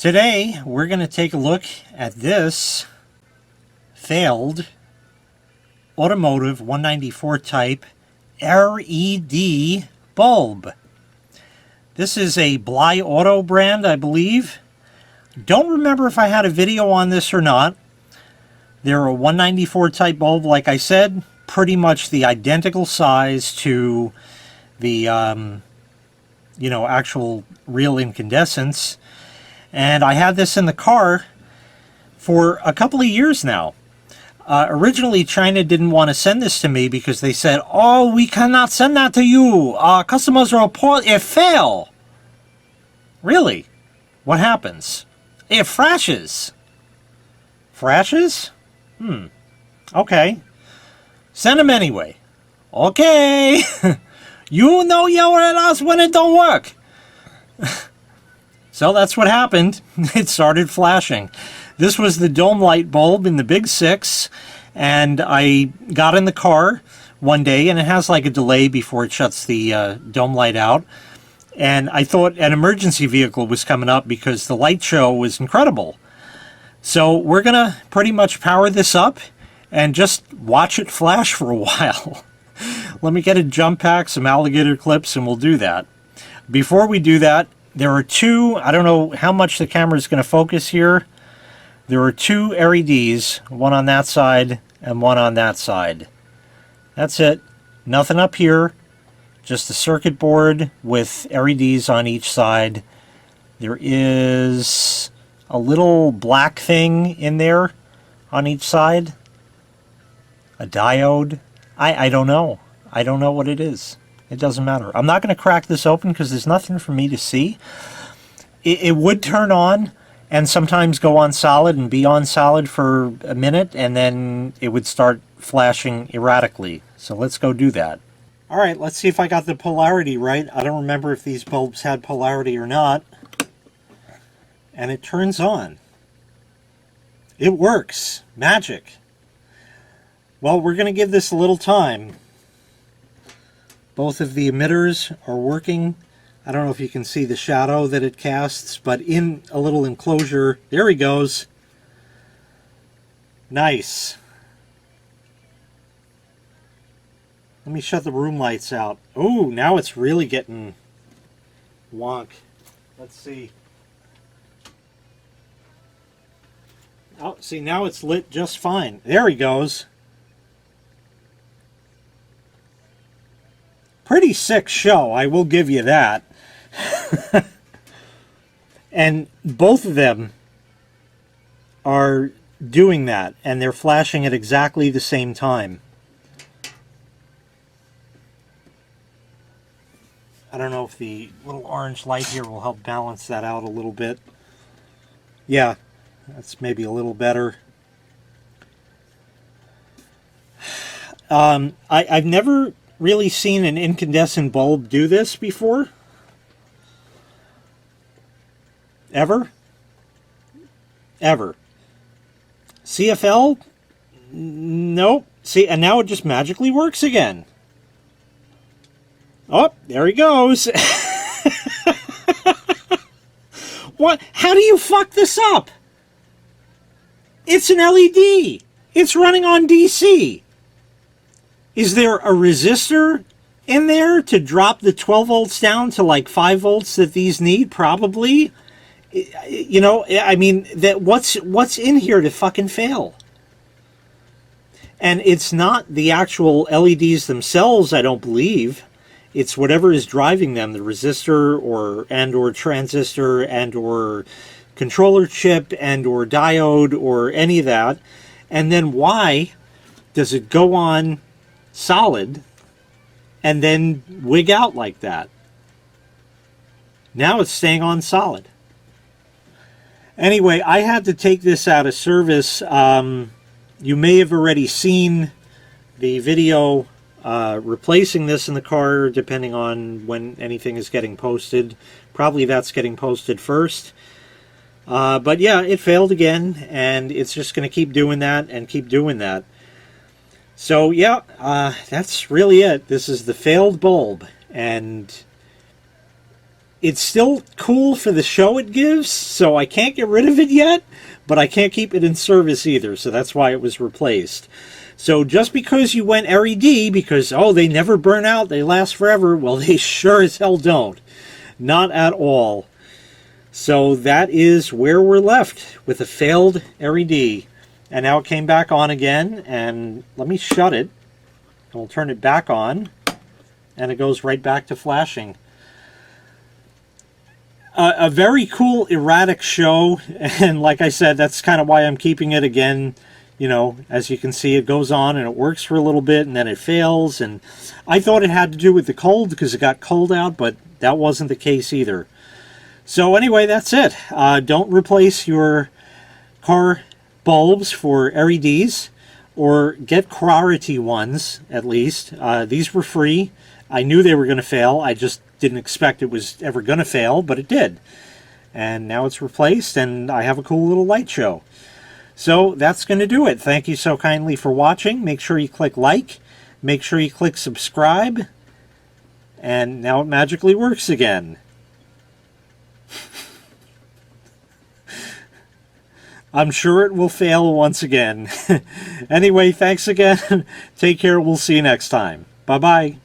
Today, we're going to take a look at this failed Automotive 194 type LED bulb. This is a BLIAUTO brand, I believe. Don't remember if I had a video on this or not. They're a 194 type bulb, like I said, pretty much the identical size to the actual real incandescents. And I had this in the car for a couple of years now. Originally, China didn't want to send this to me because they said, "Oh, we cannot send that to you. Customers report it fail." Really? What happens? It flashes. Flashes? Okay. Send them anyway. Okay. You know yell at us when it don't work. So that's what happened. It started flashing. This was the dome light bulb in the Big 6, and I got in the car one day, and it has like a delay before it shuts the dome light out. And I thought an emergency vehicle was coming up because the light show was incredible. So we're going to pretty much power this up and just watch it flash for a while. Let me get a jump pack, some alligator clips, and we'll do that. Before we do that, there are two, I don't know how much the camera is going to focus here. There are two LEDs, one on that side and one on that side. That's it. Nothing up here. Just a circuit board with LEDs on each side. There is a little black thing in there on each side. A diode. I don't know. I don't know what it is. It doesn't matter. I'm not going to crack this open because there's nothing for me to see. It would turn on and sometimes go on solid and be on solid for a minute, and then it would start flashing erratically. So let's go do that. All right, let's see if I got the polarity right. I don't remember if these bulbs had polarity or not. And it turns on. It works. Magic. Well, we're going to give this a little time. Both of the emitters are working. I don't know if you can see the shadow that it casts, but in a little enclosure, there he goes. Nice. Let me shut the room lights out. Oh, now it's really getting wonk. Let's see. Oh, see, now it's lit just fine. There he goes. Pretty sick show, I will give you that. And both of them are doing that, and they're flashing at exactly the same time. I don't know if the little orange light here will help balance that out a little bit. Yeah, that's maybe a little better. I've never really seen an incandescent bulb do this before. Ever? CFL? Nope. See, and now it just magically works again. Oh, there he goes. What? How do you fuck this up? It's an LED. It's running on DC. Is there a resistor in there to drop the 12 volts down to like 5 volts that these need? Probably. You know, I mean, that what's in here to fucking fail? And it's not the actual LEDs themselves, I don't believe. It's whatever is driving them, the resistor or transistor or controller chip or diode or any of that. And then why does it go on solid and then wig out like that? Now it's staying on solid. Anyway, I had to take this out of service. You may have already seen the video replacing this in the car, depending on when anything is getting posted. Probably that's getting posted first. But yeah, it failed again, and it's just going to keep doing that and keep doing that. So yeah, that's really it. This is the failed bulb, and It's still cool for the show it gives, so I can't get rid of it yet, but I can't keep it in service either, so that's why it was replaced. So just because you went LED, because, oh, they never burn out, they last forever, well, they sure as hell don't. Not at all. So that is where we're left, with a failed LED. And now it came back on again, and let me shut it. We'll turn it back on, and it goes right back to flashing. A very cool, erratic show, and like I said, that's kind of why I'm keeping it again. You know, as you can see, it goes on and it works for a little bit, and then it fails. And I thought it had to do with the cold, because it got cold out, but that wasn't the case either. So anyway, that's it. Don't replace your car bulbs for LEDs, or get priority ones, at least. These were free. I knew they were going to fail. I just didn't expect it was ever going to fail, but it did. And now it's replaced, and I have a cool little light show. So that's going to do it. Thank you so kindly for watching. Make sure you click like. Make sure you click subscribe. And now it magically works again. I'm sure it will fail once again. Anyway, thanks again. Take care. We'll see you next time. Bye-bye.